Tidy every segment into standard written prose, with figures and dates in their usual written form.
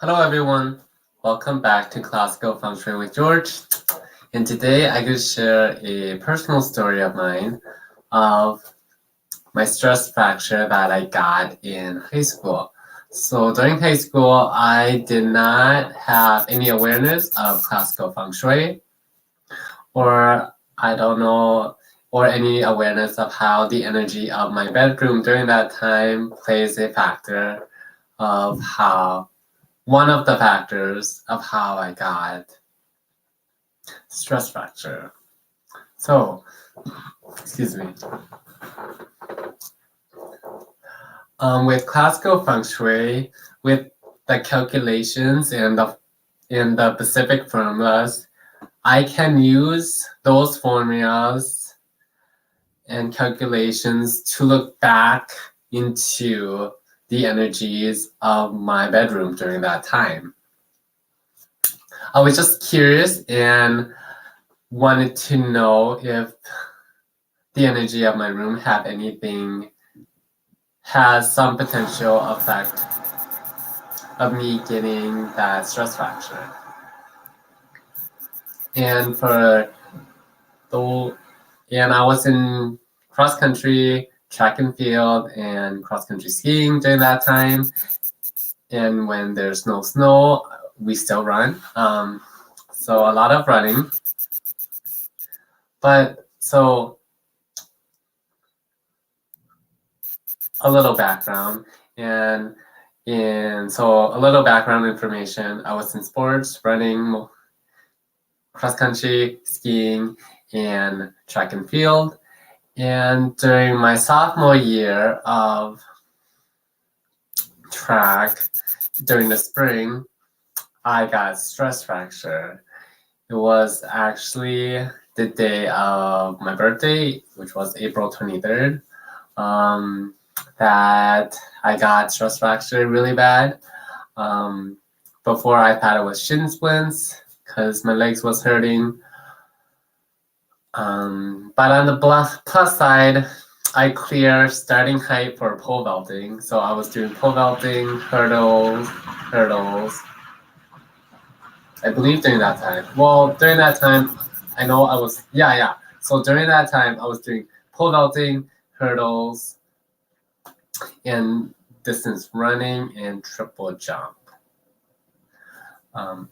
Hello everyone, welcome back to Classical Feng Shui with George. And today I could share a personal story of mine of my stress fracture that I got in high school. So during high school, I did not have any awareness of Classical Feng Shui, or I don't know, or any awareness of how the energy of my bedroom during that time plays a factor of how one of the factors of how I got stress fracture. So, excuse me. With classical feng shui, with the calculations and the specific formulas, I can use those formulas and calculations to look back into the energies of my bedroom during that time. I was just curious and wanted to know if the energy of my room has some potential effect of me getting that stress fracture. And I was in cross country, track and field, and cross country skiing during that time. And when there's no snow, we still run. So a lot of running. But so a little background and so a little background information. I was in sports, running, cross country, skiing, and track and field. And during my sophomore year of track, during the spring, I got stress fracture. It was actually the day of my birthday, which was April 23rd, that I got stress fracture really bad. Before I thought it was shin splints because my legs was hurting. But on the plus side, I cleared starting height for pole vaulting. So I was doing pole vaulting, hurdles. I believe during that time. Well, during that time, I know I was, yeah. So during that time, I was doing pole vaulting, hurdles, and distance running, and triple jump.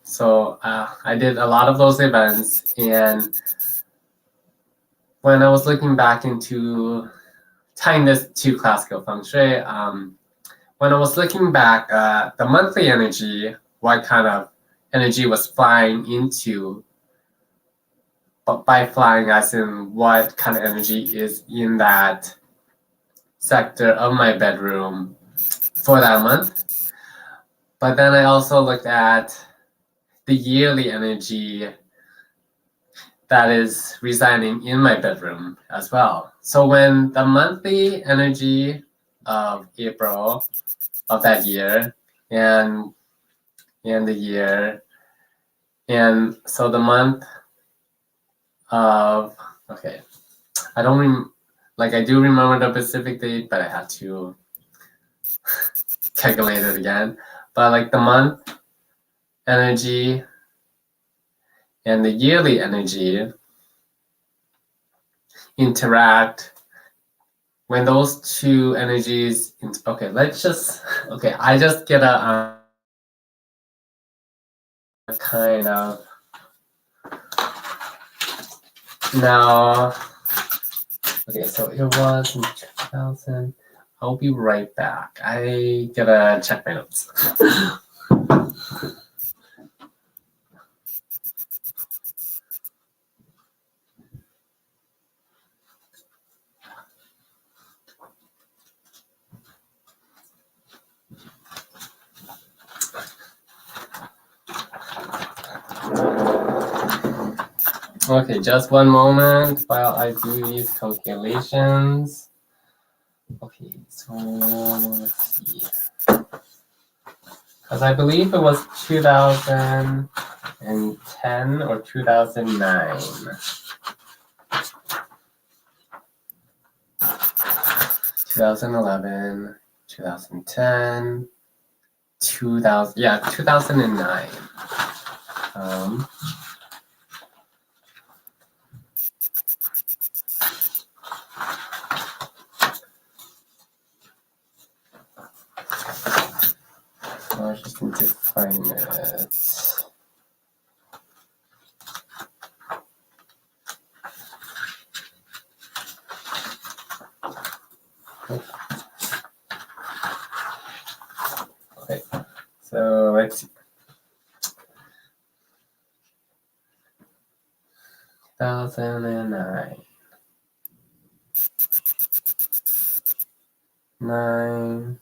So I did a lot of those events, and when I was looking back into tying this to classical feng shui, when I was looking back, the monthly energy, what kind of energy was flying into, but by flying as in what kind of energy is in that sector of my bedroom for that month. But then I also looked at the yearly energy that is residing in my bedroom as well. So when the monthly energy of April of that year and the year, and so the month of, okay, I do remember the specific date, but I had to calculate it again. But like the month energy and the yearly energy interact. When those two energies, I just get a kind of, now, okay, so it was in 2000. I'll be right back. I gotta check my notes. Okay, just one moment while I do these calculations. Okay, so let's see. Because I believe it was 2010 or 2009. 2011, 2010, 2009. I just need to find it. Okay, so let's see. 2009. 9.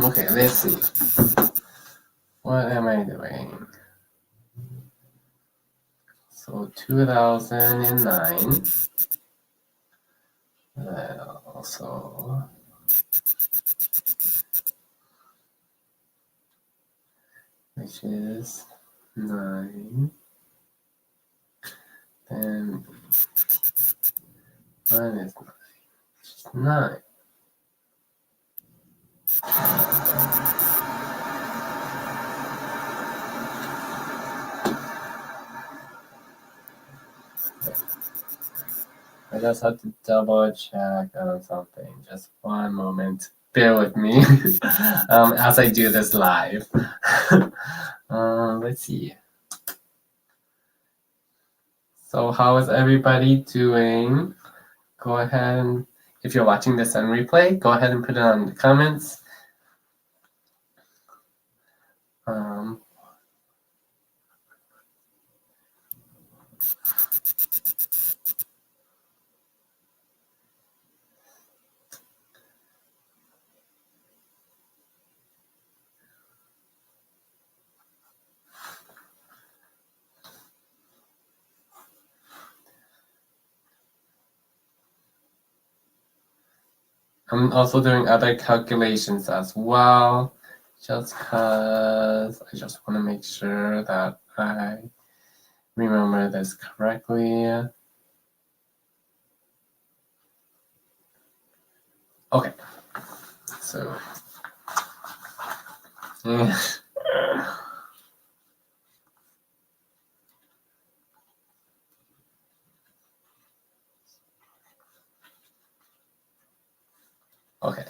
Okay, let's see. What am I doing? So 2009. Also, which is 9. Then 1 is 9. Which is 9. I just have to double check on something. Just one moment. Bear with me as I do this live. Let's see. So how is everybody doing? Go ahead and, if you're watching this on replay, go ahead and put it on the comments. I'm also doing other calculations as well, just because I just want to make sure that I remember this correctly. Okay, so yeah. Okay,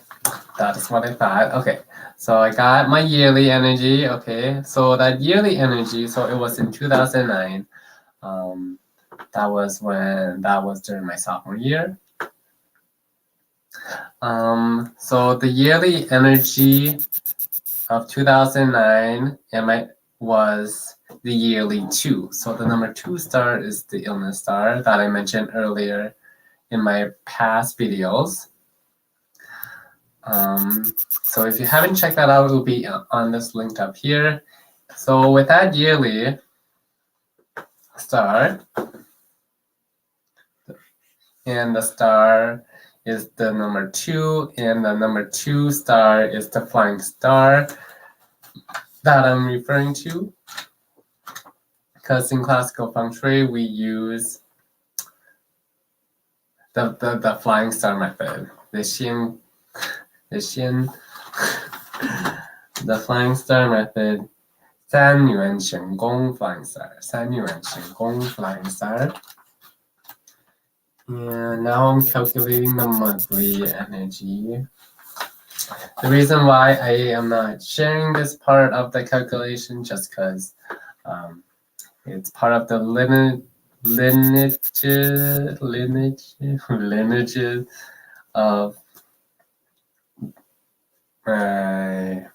that is what I thought. Okay, so I got my yearly energy. Okay, so that yearly energy, so it was in 2009. That was during my sophomore year. So the yearly energy of 2009 was the yearly 2. So the number 2 star is the illness star that I mentioned earlier in my past videos. So if you haven't checked that out, it will be on this link up here. So with that yearly star, and the star is the number 2, and the number 2 star is the flying star that I'm referring to. Because in classical feng shui, we use the flying star method, the flying star method, 三元神功 flying star, 三元神功 flying star. And now I'm calculating the monthly energy. The reason why I am not sharing this part of the calculation just because it's part of the lineages of the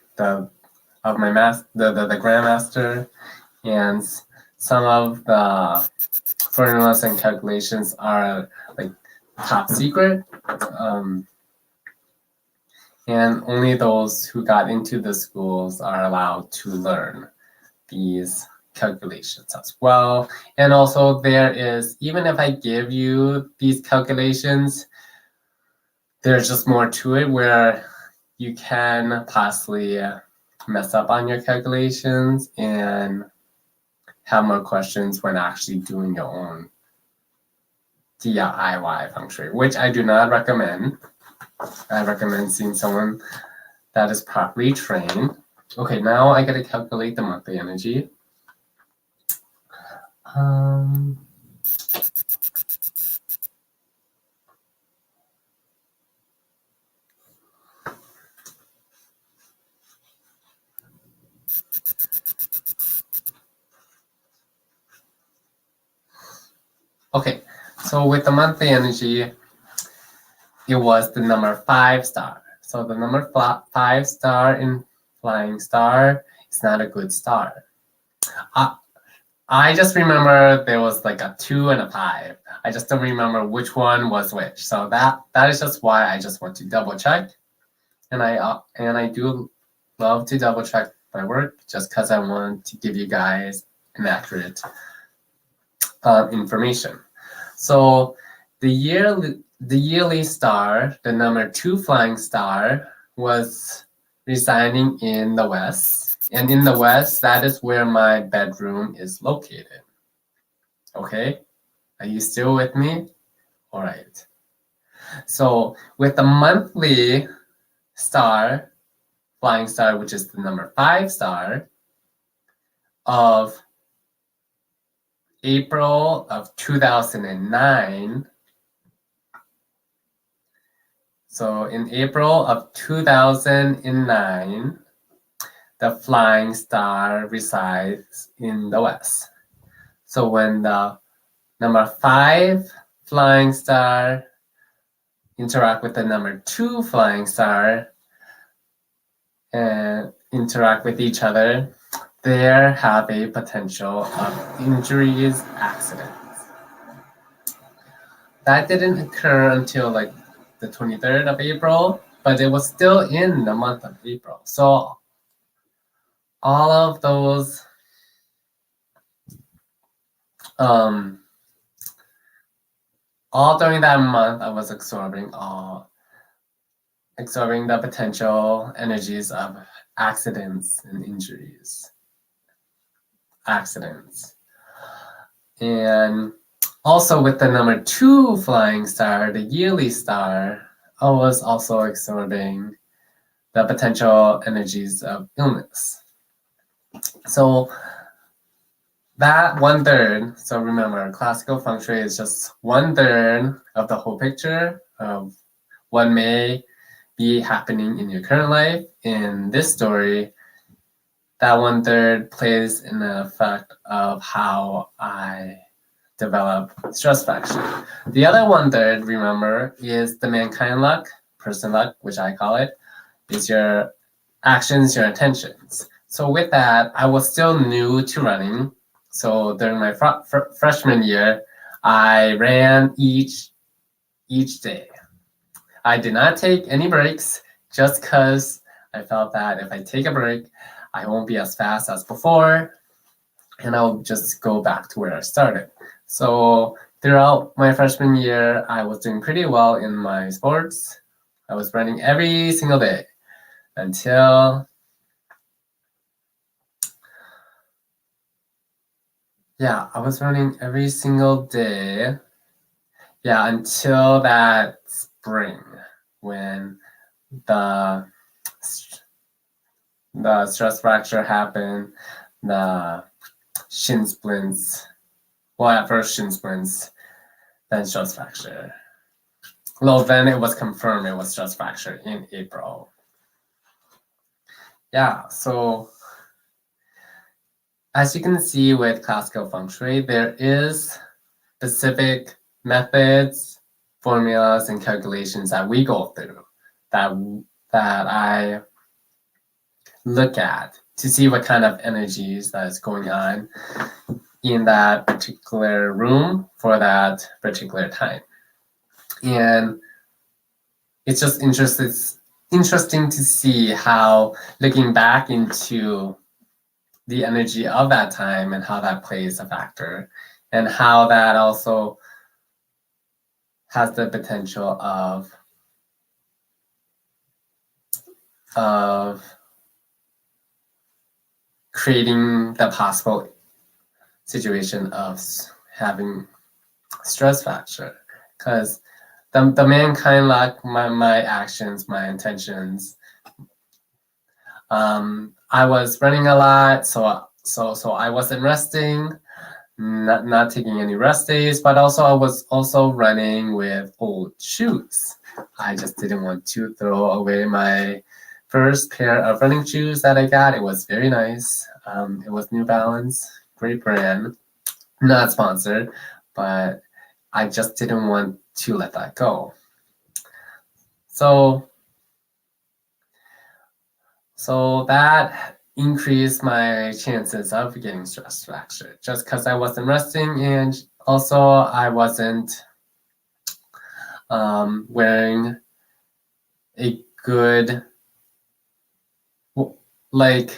grandmaster, and some of the formulas and calculations are like top secret. And only those who got into the schools are allowed to learn these calculations as well. And also there is, even if I give you these calculations, there's just more to it where you can possibly mess up on your calculations and have more questions when actually doing your own DIY feng shui, which I do not recommend. I recommend seeing someone that is properly trained. Okay, now I gotta calculate the monthly energy. Okay, so with the monthly energy, it was the number 5 star. So the number 5 star in flying star is not a good star. I just remember there was like a 2 and a 5. I just don't remember which one was which. So that is just why I just want to double check. And I do love to double check my work just because I want to give you guys an accurate information. So the yearly star, the number 2 flying star, was residing in the west. And in the west, that is where my bedroom is located. Okay? Are you still with me? All right. So with the monthly star, flying star, which is the number 5 star, of April of 2009. So in April of 2009, the flying star resides in the west. So when the number 5 flying star interact with the number 2 flying star and interact with each other, they have a potential of injuries, accidents. That didn't occur until like the 23rd of April, but it was still in the month of April. So all of those all during that month, I was absorbing the potential energies of accidents and injuries. And also with the number 2 flying star, the yearly star, I was also absorbing the potential energies of illness. So that 1/3, so remember, classical feng shui is just 1/3 of the whole picture of what may be happening in your current life. In this story, that 1/3 plays in the effect of how I develop stress fraction. The other 1/3, remember, is the mankind luck, person luck, which I call it, is your actions, your intentions. So with that, I was still new to running. So during my freshman year, I ran each day. I did not take any breaks just because I felt that if I take a break, I won't be as fast as before, and I'll just go back to where I started. So throughout my freshman year, I was doing pretty well in my sports. I was running every single day until I was running every single day. Until that spring when the stress fracture happened, the shin splints. Well, at first shin splints, then stress fracture. Well, then it was confirmed it was stress fracture in April. So as you can see with classical feng shui, there is specific methods, formulas, and calculations that we go through that I look at to see what kind of energies that is going on in that particular room for that particular time. And it's just interesting to see how, looking back into the energy of that time and how that plays a factor, and how that also has the potential of creating the possible situation of having stress fracture. Because the mankind lack my actions, my intentions. I was running a lot, so I wasn't resting, not taking any rest days, but also I was also running with old shoes. I just didn't want to throw away my first pair of running shoes that I got. It was very nice. It was New Balance, great brand, not sponsored, but I just didn't want to let that go. So that increased my chances of getting stress fracture, just because I wasn't resting, and also I wasn't wearing a good, like,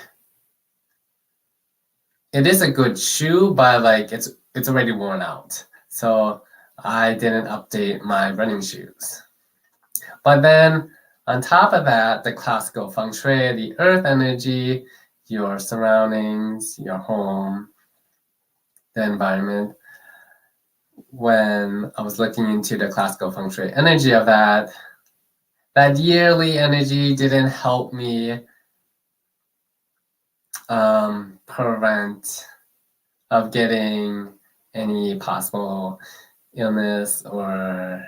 it is a good shoe, but like it's already worn out. So I didn't update my running shoes. But then on top of that, the classical feng shui, the earth energy, your surroundings, your home, the environment. When I was looking into the classical feng shui energy of that yearly energy didn't help me prevent of getting any possible illness, or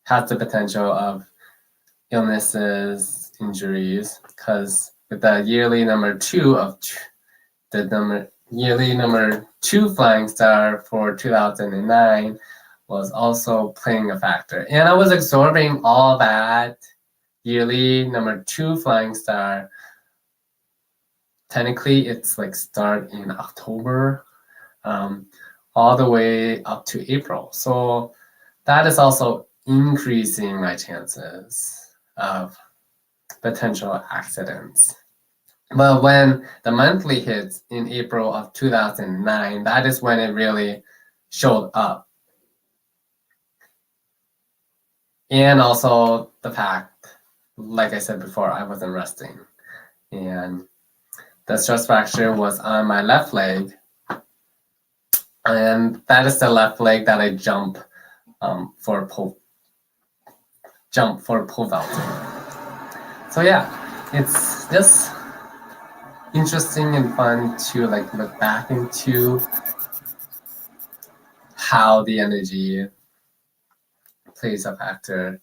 has the potential of illnesses, injuries, because with the yearly number 2 of yearly number 2 flying star for 2009 was also playing a factor. And I was absorbing all that yearly number 2 flying star. Technically, it's like start in October, all the way up to April. So that is also increasing my chances of potential accidents. But when the monthly hits in April of 2009, that is when it really showed up. And also the fact, like I said before, I wasn't resting. And the stress fracture was on my left leg. And that is the left leg that I jump for pole vaulting. So yeah, it's just interesting and fun to like look back into how the energy plays a factor,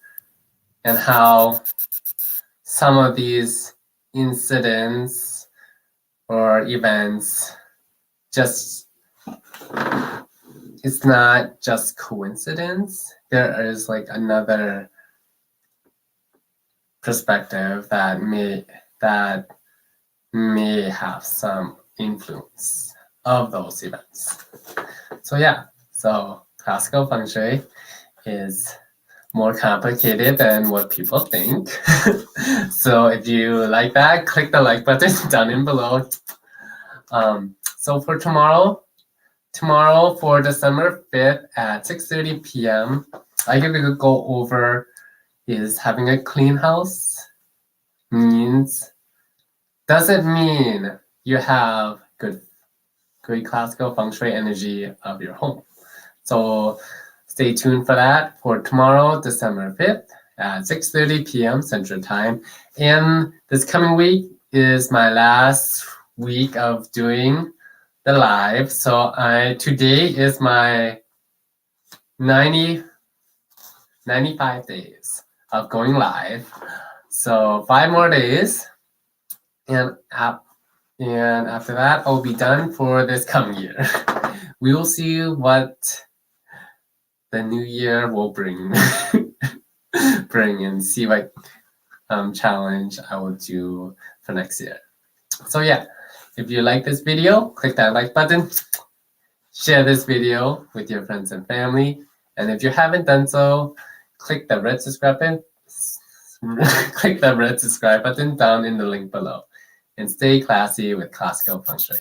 and how some of these incidents or events just, it's not just coincidence. There is like another perspective that may have some influence of those events. So yeah, so classical feng shui is more complicated than what people think. So if you like that, click the like button down in below. So for tomorrow for December 5th at 6:30 p.m., I could go over is having a clean house doesn't mean you have good classical feng shui energy of your home. So stay tuned for that for tomorrow, December 5th at 6:30 p.m. Central Time. And this coming week is my last week of doing the live. So today is my 95 days of going live. So 5 more days. And after that, I'll be done for this coming year. We will see what the new year will bring and see what challenge I will do for next year. So yeah, if you like this video, click that like button, share this video with your friends and family, and if you haven't done so, click the red subscribe button. Click the red subscribe button down in the link below, and stay classy with classical feng shui.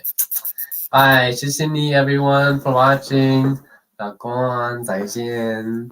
Bye, 谢谢你 everyone for watching. 老公，再见。